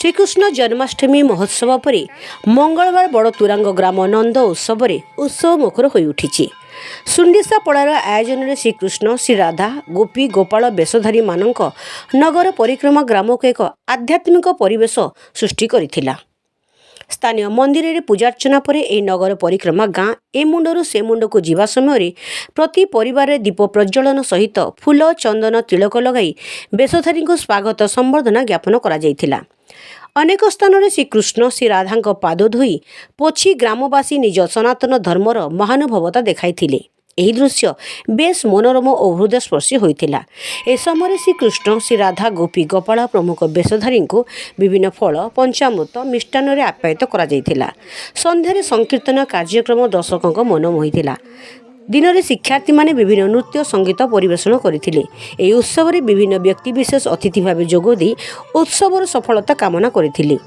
श्रीकृष्ण जन्माष्टमी महोत्सव पर मंगलवार बड़तुरांग ग्राम नंद उत्सव उत्सव मुखर हो उठी। सुंडीसा पड़ार आयोजन में श्रीकृष्ण श्री राधा गोपी गोपाल बेशधारी मानक नगर परिक्रमा ग्राम को एक आध्यात्मिक परिवेश सृष्टि करथिला। स्थानीय मंदिर में पूजार्चना पर यह नगर परिक्रमा गाँ ए मुंडरू से मुंड को जीवा समय प्रति परिवार दीप प्रज्वलन सहित फूल चंदन तिलक लगाई बेशधारी को स्वागत संबर्धना ज्ञापन करा जायथिला। अनेक स्थान में श्रीकृष्ण श्री राधा पाद धोई पोछि ग्रामवासी निज सनातन धर्मर महानुभवता देखाइथिले। यही दृश्य बेस मनोरम और हृदयस्पर्शी होइथिला। ए समय श्रीकृष्ण श्री राधा गोपी गोपाल प्रमुख बेशधारी को विभिन्न फल पंचामृत मिष्टान आप्यायित करा जायथिला। संध्यारे संकीर्तन कार्यक्रम दर्शकों मन मोहिथिला। दिन में शिक्षार्थी माने विभिन्न नृत्य संगीत परिवेषण करथिले। एही उत्सव में विभिन्न व्यक्तिविशेष अतिथि भाव जोगदी उत्सवर सफलता कामना करथिले।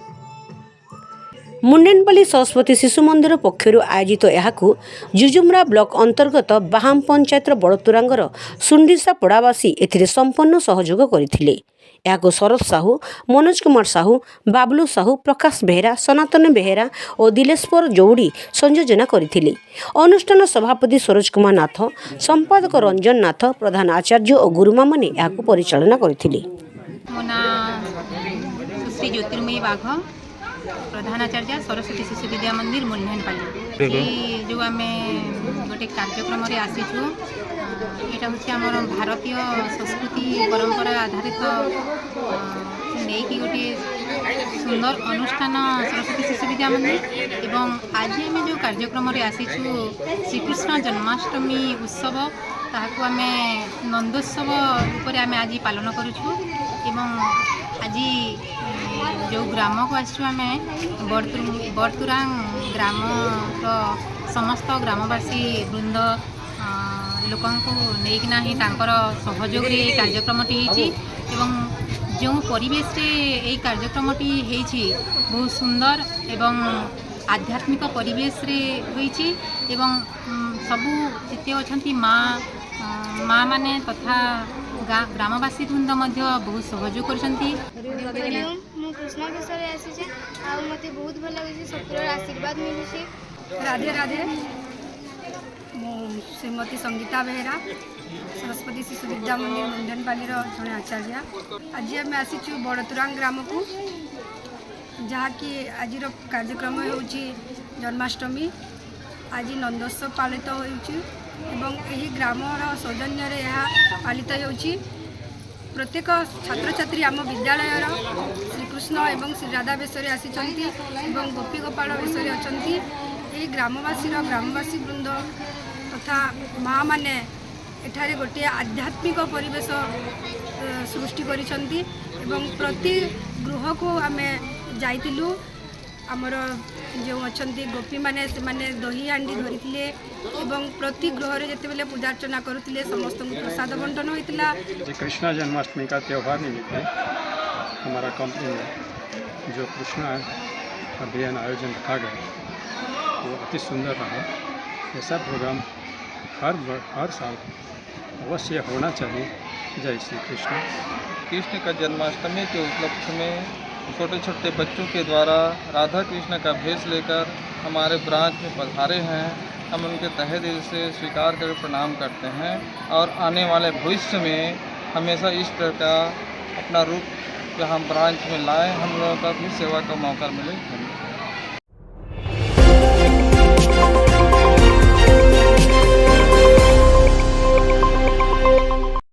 मुंडेनपाली सरस्वती शिशु मंदिर पक्षर आयोजित यहाकू जुजुमरा ब्लॉक अंतर्गत बाहाम पंचायत बड़तुरांगर सुंडीसा पड़ावासी एथिरे संपन्न सहयोग करथिले। यहाकू शरद साहू, मनोज कुमार साहू, बाबलू साहू, प्रकाश बेहेरा, सनातन बेहेरा और दिलेश्वर जोड़ी संयोजना करथिले। अनुष्ठान सभापति सरोज कुमार नाथ, संपादक रंजन नाथ, प्रधान आचार्य और गुरुमा माने यहाकू परिचालना करथिले। सुश्री ज्योतिर्मयी बाघ, प्रधानाचार्य सरस्वती शिशु विद्या मंदिर मुंडेनपाली जो आम गोटे कार्यक्रम आसीचु। यहाँ हूँ आम भारतीय संस्कृति परंपरा आधारित नहीं गोटे सुंदर अनुष्ठान सरस्वती शिशु विद्या मंदिर एवं आज आम जो कार्यक्रम आसीचु श्रीकृष्ण जन्माष्टमी उत्सव ताकू आम नंदोत्सव रूप आम आज पालन करुचु। आज जो ग्राम को आम बड़तुरांग ग्राम समस्त ग्रामवासी वृंद लोक लेकिना ही सहयोग कार्यक्रमटी एवं जो परिवेश रे कार्यक्रमटी बहुत सुंदर एवं आध्यात्मिक परिवेश रे होईची एवं सबू जिते अच्छा माँ माने तथा ग्रामवासी वृंद बहुत सहयोग करछंती। कृष्ण विषय आसी मत बहुत भल लगे शक्तिर आशीर्वाद मिलूँ। राधे राधे। श्रीमती संगीता बेहेरा सरस्वती शिशु विद्या मंदिर मुंडेनपाली जड़े आचार्य। आज आम आसीचु बड़तुरांग ग्राम को जहाँकि आज कार्यक्रम हो जन्माष्टमी। आज नंदोत्सव पालित होती ग्रामर सौजन्य पालित हो। प्रत्येक छात्र छात्री आम विद्यालय श्रीकृष्ण एवं श्री राधा बेश आसी गोपी गोपाल बेश अच्छा। ये ग्रामवासी वृंद तथा माँ माने एठारे गोटे आध्यात्मिक परिवेश सृष्टि करिसंती एवं प्रति गृह को आम जाइतिलु। आमर जो अच्छा गोपी माने से माने दही हांडी धरी एवं प्रति गृह रे जिते बेले पूजार्चना करुले समस्त प्रसाद बंटन होता। कृष्ण जन्माष्टमी का त्यौहार निमित्त हमारा कंपनी में जो कृष्ण अभियान आयोजन रखा गया वो अति सुंदर रहा। ऐसा प्रोग्राम हर साल अवश्य होना चाहिए। जय श्री कृष्ण। कृष्ण का जन्माष्टमी के उपलक्ष्य में छोटे छोटे बच्चों के द्वारा राधा कृष्ण का भेष लेकर हमारे ब्रांच में पधारे हैं। हम उनके तहे दिल से स्वीकार कर प्रणाम करते हैं और आने वाले भविष्य में हमेशा इस तरह का अपना रूप यहाँ ब्रांच में लाएं, हम लोगों का भी सेवा का मौका मिले।